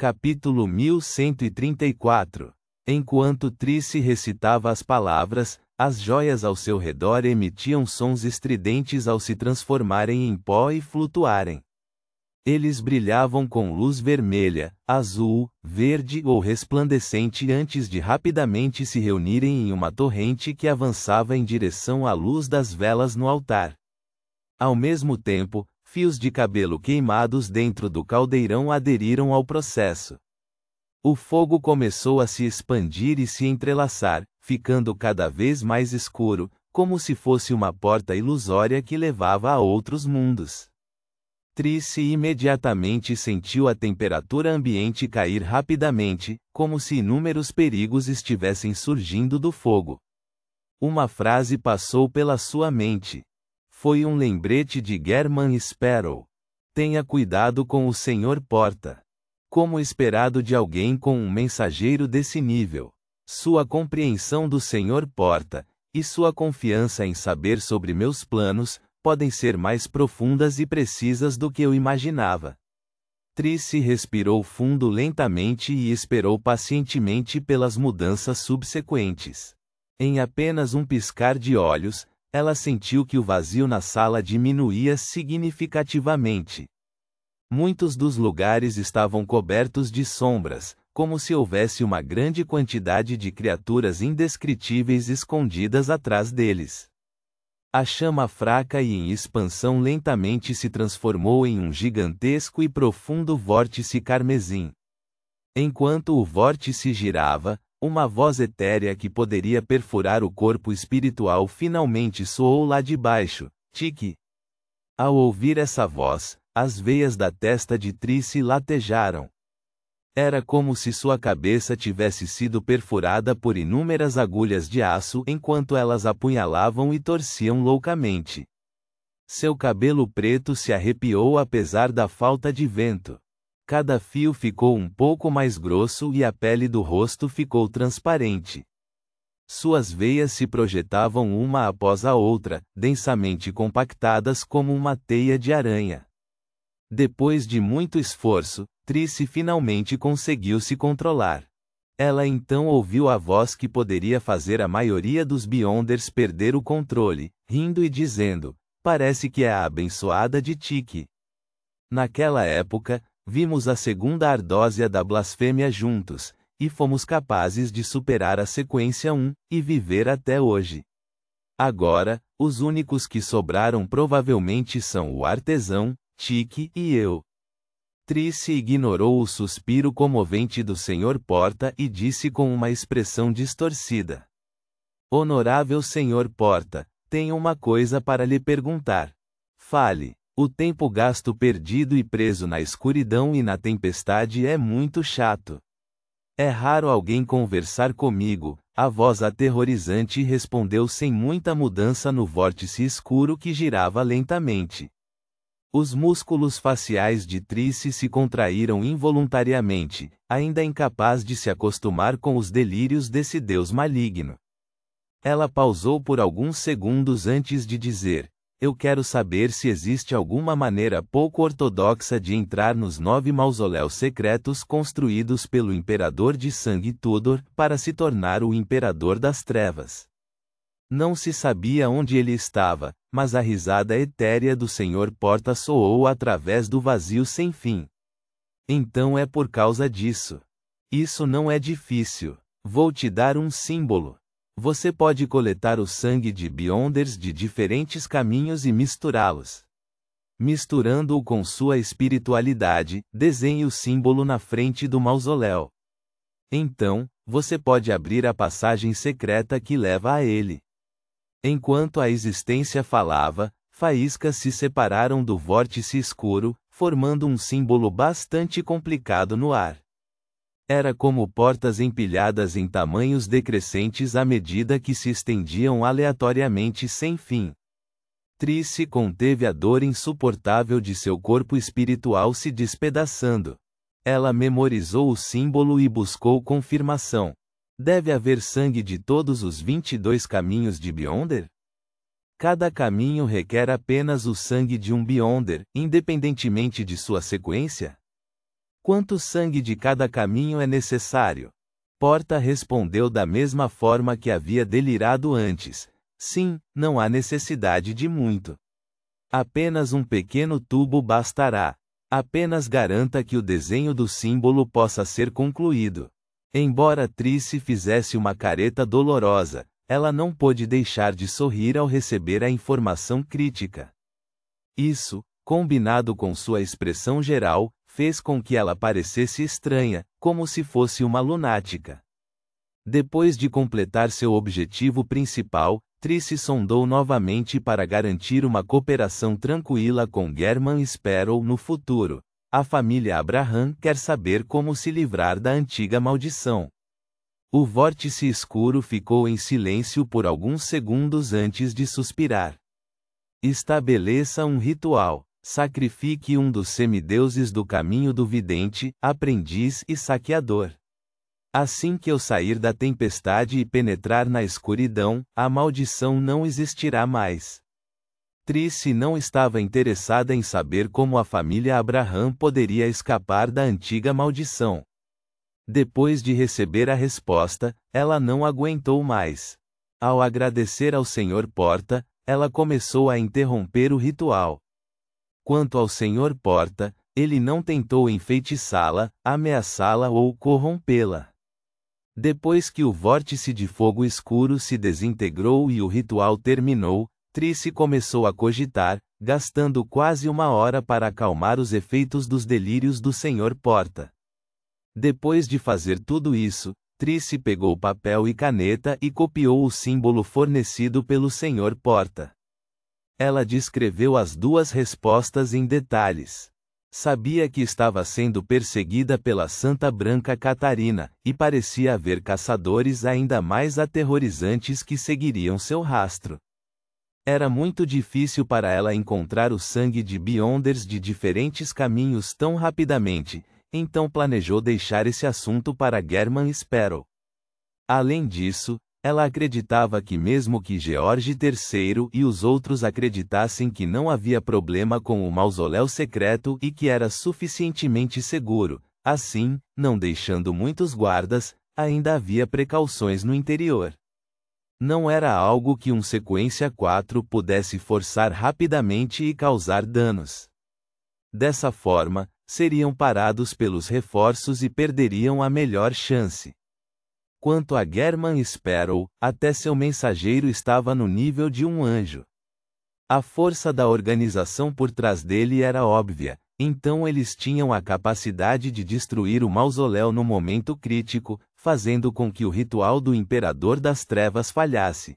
Capítulo 1134. Enquanto Trice recitava as palavras, as joias ao seu redor emitiam sons estridentes ao se transformarem em pó e flutuarem. Eles brilhavam com luz vermelha, azul, verde ou resplandecente antes de rapidamente se reunirem em uma torrente que avançava em direção à luz das velas no altar. Ao mesmo tempo, fios de cabelo queimados dentro do caldeirão aderiram ao processo. O fogo começou a se expandir e se entrelaçar, ficando cada vez mais escuro, como se fosse uma porta ilusória que levava a outros mundos. Trice imediatamente sentiu a temperatura ambiente cair rapidamente, como se inúmeros perigos estivessem surgindo do fogo. Uma frase passou pela sua mente. Foi um lembrete de German Sparrow. Tenha cuidado com o Sr. Porta. Como esperado de alguém com um mensageiro desse nível. Sua compreensão do Sr. Porta, e sua confiança em saber sobre meus planos, podem ser mais profundas e precisas do que eu imaginava. Trice respirou fundo lentamente e esperou pacientemente pelas mudanças subsequentes. Em apenas um piscar de olhos, ela sentiu que o vazio na sala diminuía significativamente. Muitos dos lugares estavam cobertos de sombras, como se houvesse uma grande quantidade de criaturas indescritíveis escondidas atrás deles. A chama fraca e em expansão lentamente se transformou em um gigantesco e profundo vórtice carmesim. Enquanto o vórtice girava, uma voz etérea que poderia perfurar o corpo espiritual finalmente soou lá de baixo, tique. Ao ouvir essa voz, as veias da testa de Trice latejaram. Era como se sua cabeça tivesse sido perfurada por inúmeras agulhas de aço enquanto elas apunhalavam e torciam loucamente. Seu cabelo preto se arrepiou apesar da falta de vento. Cada fio ficou um pouco mais grosso e a pele do rosto ficou transparente. Suas veias se projetavam uma após a outra, densamente compactadas como uma teia de aranha. Depois de muito esforço, Trice finalmente conseguiu se controlar. Ela então ouviu a voz que poderia fazer a maioria dos Beyonders perder o controle, rindo e dizendo: "Parece que é a abençoada de Tique." Naquela época, vimos a segunda ardósia da blasfêmia juntos, e fomos capazes de superar a sequência 1, e viver até hoje. Agora, os únicos que sobraram provavelmente são o artesão, Tique e eu. Trice ignorou o suspiro comovente do Sr. Porta e disse com uma expressão distorcida: "Honorável Sr. Porta, tenho uma coisa para lhe perguntar. Fale. O tempo gasto perdido e preso na escuridão e na tempestade é muito chato. É raro alguém conversar comigo." A voz aterrorizante respondeu sem muita mudança no vórtice escuro que girava lentamente. Os músculos faciais de Trice se contraíram involuntariamente, ainda incapaz de se acostumar com os delírios desse deus maligno. Ela pausou por alguns segundos antes de dizer: "Eu quero saber se existe alguma maneira pouco ortodoxa de entrar nos 9 mausoléus secretos construídos pelo Imperador de Sangue Tudor para se tornar o Imperador das Trevas." Não se sabia onde ele estava, mas a risada etérea do Sr. Porta soou através do vazio sem fim. "Então é por causa disso. Isso não é difícil. Vou te dar um símbolo. Você pode coletar o sangue de Beyonders de diferentes caminhos e misturá-los. Misturando-o com sua espiritualidade, desenhe o símbolo na frente do mausoléu. Então, você pode abrir a passagem secreta que leva a ele." Enquanto a existência falava, faíscas se separaram do vórtice escuro, formando um símbolo bastante complicado no ar. Era como portas empilhadas em tamanhos decrescentes à medida que se estendiam aleatoriamente sem fim. Trice conteve a dor insuportável de seu corpo espiritual se despedaçando. Ela memorizou o símbolo e buscou confirmação. Deve haver sangue de todos os 22 caminhos de Beyonder? Cada caminho requer apenas o sangue de um Beyonder, independentemente de sua sequência? Quanto sangue de cada caminho é necessário? Porta respondeu da mesma forma que havia delirado antes. Sim, não há necessidade de muito. Apenas um pequeno tubo bastará. Apenas garanta que o desenho do símbolo possa ser concluído. Embora Trice fizesse uma careta dolorosa, ela não pôde deixar de sorrir ao receber a informação crítica. Isso, combinado com sua expressão geral, fez com que ela parecesse estranha, como se fosse uma lunática. Depois de completar seu objetivo principal, Trice sondou novamente para garantir uma cooperação tranquila com German Sparrow no futuro. A família Abraham quer saber como se livrar da antiga maldição. O vórtice escuro ficou em silêncio por alguns segundos antes de suspirar. Estabeleça um ritual. Sacrifique um dos semideuses do caminho do vidente, aprendiz e saqueador. Assim que eu sair da tempestade e penetrar na escuridão, a maldição não existirá mais. Trice não estava interessada em saber como a família Abraham poderia escapar da antiga maldição. Depois de receber a resposta, ela não aguentou mais. Ao agradecer ao Sr. Porta, ela começou a interromper o ritual. Quanto ao Sr. Porta, ele não tentou enfeitiçá-la, ameaçá-la ou corrompê-la. Depois que o vórtice de fogo escuro se desintegrou e o ritual terminou, Trice começou a cogitar, gastando quase 1 hora para acalmar os efeitos dos delírios do Sr. Porta. Depois de fazer tudo isso, Trice pegou papel e caneta e copiou o símbolo fornecido pelo Sr. Porta. Ela descreveu as 2 respostas em detalhes. Sabia que estava sendo perseguida pela Santa Branca Catarina, e parecia haver caçadores ainda mais aterrorizantes que seguiriam seu rastro. Era muito difícil para ela encontrar o sangue de Beyonders de diferentes caminhos tão rapidamente, então planejou deixar esse assunto para German Sparrow. Além disso, ela acreditava que mesmo que George III e os outros acreditassem que não havia problema com o mausoléu secreto e que era suficientemente seguro, assim, não deixando muitos guardas, ainda havia precauções no interior. Não era algo que um sequência 4 pudesse forçar rapidamente e causar danos. Dessa forma, seriam parados pelos reforços e perderiam a melhor chance. Quanto a German Sparrow, até seu mensageiro estava no nível de um anjo. A força da organização por trás dele era óbvia, então eles tinham a capacidade de destruir o mausoléu no momento crítico, fazendo com que o ritual do Imperador das Trevas falhasse.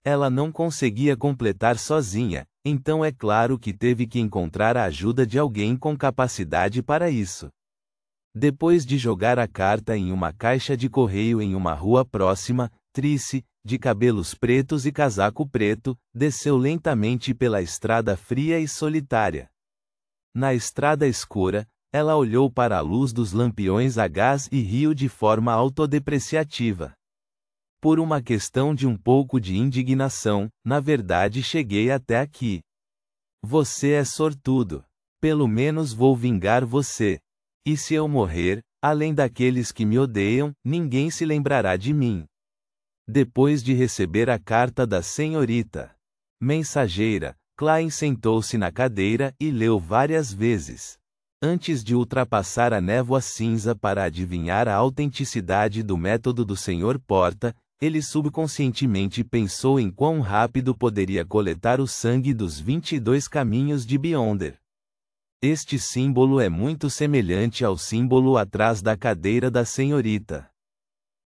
Ela não conseguia completar sozinha, então é claro que teve que encontrar a ajuda de alguém com capacidade para isso. Depois de jogar a carta em uma caixa de correio em uma rua próxima, Trice, de cabelos pretos e casaco preto, desceu lentamente pela estrada fria e solitária. Na estrada escura, ela olhou para a luz dos lampiões a gás e riu de forma autodepreciativa. Por uma questão de um pouco de indignação, na verdade cheguei até aqui. Você é sortudo. Pelo menos vou vingar você. E se eu morrer, além daqueles que me odeiam, ninguém se lembrará de mim. Depois de receber a carta da senhorita mensageira, Klein sentou-se na cadeira e leu várias vezes. Antes de ultrapassar a névoa cinza para adivinhar a autenticidade do método do Sr. Porta, ele subconscientemente pensou em quão rápido poderia coletar o sangue dos 22 caminhos de Beyonder. Este símbolo é muito semelhante ao símbolo atrás da cadeira da senhorita.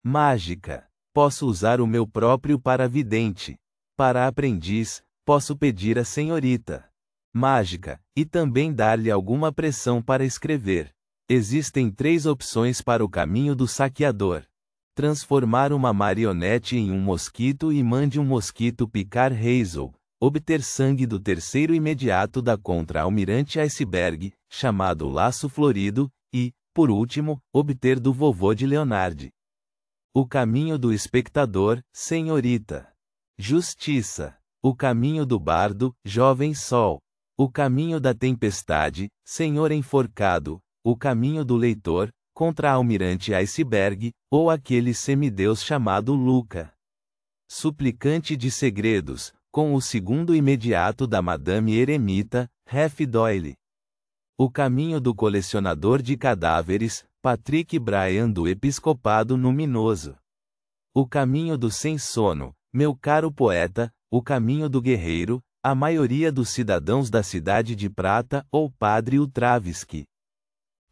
Mágica. Posso usar o meu próprio para vidente. Para aprendiz, posso pedir à senhorita mágica, e também dar-lhe alguma pressão para escrever. Existem 3 opções para o caminho do saqueador. Transformar uma marionete em um mosquito e mande um mosquito picar Hazel. Obter sangue do terceiro imediato da contra-almirante Iceberg, chamado Laço Florido, e, por último, obter do vovô de Leonard. O caminho do espectador, senhorita. Justiça. O caminho do bardo, jovem sol. O caminho da tempestade, senhor enforcado. O caminho do leitor, contra Almirante Iceberg, ou aquele semideus chamado Luca. Suplicante de segredos, com o segundo imediato da Madame Eremita, Ref Doyle. O caminho do colecionador de cadáveres, Patrick Bryan do Episcopado Luminoso. O caminho do sem sono, meu caro poeta, o caminho do guerreiro, a maioria dos cidadãos da Cidade de Prata ou Padre Ultravisky.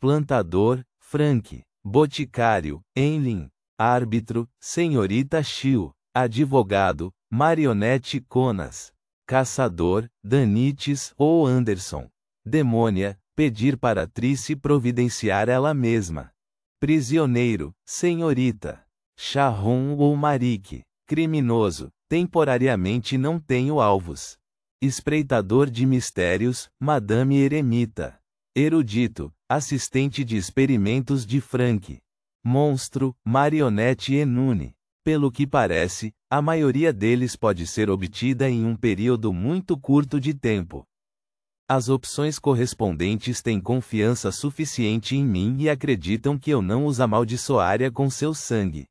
Plantador, Frank. Boticário, Enlin. Árbitro, Senhorita Chiu. Advogado, Marionete Conas. Caçador, Danites ou Anderson. Demônia, pedir para Trice providenciar ela mesma. Prisioneiro, Senhorita. Charron ou Marique. Criminoso, temporariamente não tenho alvos. Espreitador de mistérios, Madame Eremita. Erudito, assistente de experimentos de Frank. Monstro, Marionete Enune. Pelo que parece, a maioria deles pode ser obtida em um período muito curto de tempo. As opções correspondentes têm confiança suficiente em mim e acreditam que eu não os amaldiçoaria com seu sangue.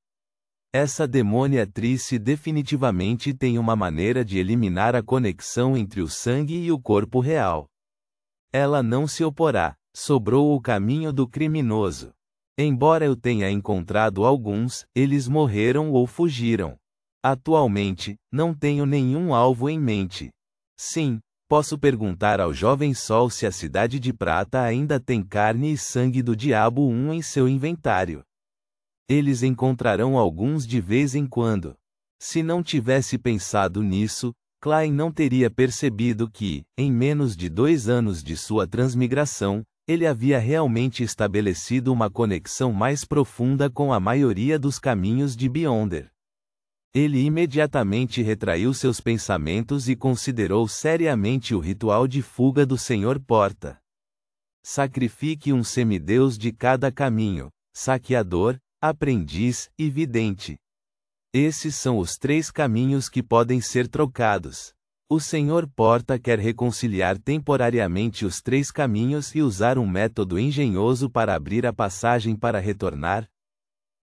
Essa demônia Trice definitivamente tem uma maneira de eliminar a conexão entre o sangue e o corpo real. Ela não se oporá. Sobrou o caminho do criminoso. Embora eu tenha encontrado alguns, eles morreram ou fugiram. Atualmente, não tenho nenhum alvo em mente. Sim, posso perguntar ao jovem sol se a Cidade de Prata ainda tem carne e sangue do Diabo 1 em seu inventário. Eles encontrarão alguns de vez em quando. Se não tivesse pensado nisso, Klein não teria percebido que, em menos de 2 anos de sua transmigração, ele havia realmente estabelecido uma conexão mais profunda com a maioria dos caminhos de Beyonder. Ele imediatamente retraiu seus pensamentos e considerou seriamente o ritual de fuga do Sr. Porta. Sacrifique um semideus de cada caminho, saqueador, aprendiz e vidente. Esses são os 3 caminhos que podem ser trocados. O Sr. Porta quer reconciliar temporariamente os 3 caminhos e usar um método engenhoso para abrir a passagem para retornar.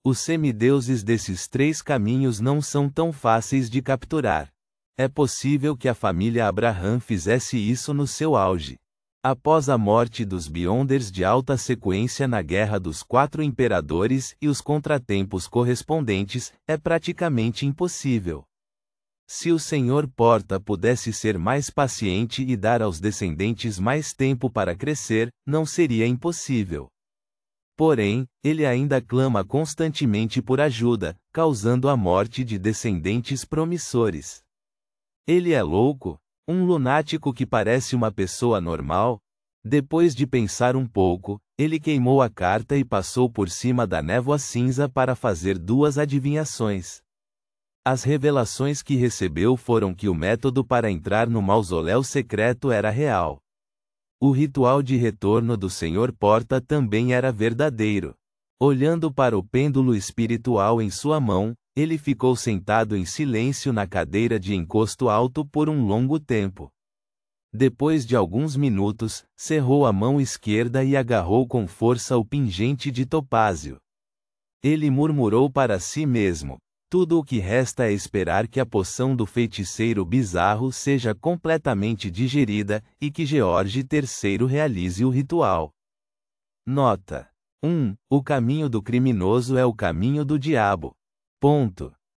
Os semideuses desses 3 caminhos não são tão fáceis de capturar. É possível que a família Abraham fizesse isso no seu auge. Após a morte dos Beyonders de alta sequência na Guerra dos 4 Imperadores e os contratempos correspondentes, é praticamente impossível. Se o Sr. Porta pudesse ser mais paciente e dar aos descendentes mais tempo para crescer, não seria impossível. Porém, ele ainda clama constantemente por ajuda, causando a morte de descendentes promissores. Ele é louco? Um lunático que parece uma pessoa normal? Depois de pensar um pouco, ele queimou a carta e passou por cima da névoa cinza para fazer 2 adivinhações. As revelações que recebeu foram que o método para entrar no mausoléu secreto era real. O ritual de retorno do Sr. Porta também era verdadeiro. Olhando para o pêndulo espiritual em sua mão, ele ficou sentado em silêncio na cadeira de encosto alto por um longo tempo. Depois de alguns minutos, cerrou a mão esquerda e agarrou com força o pingente de topázio. Ele murmurou para si mesmo: tudo o que resta é esperar que a poção do feiticeiro bizarro seja completamente digerida, e que George III realize o ritual. Nota: 1. O caminho do criminoso é o caminho do diabo. Ponto.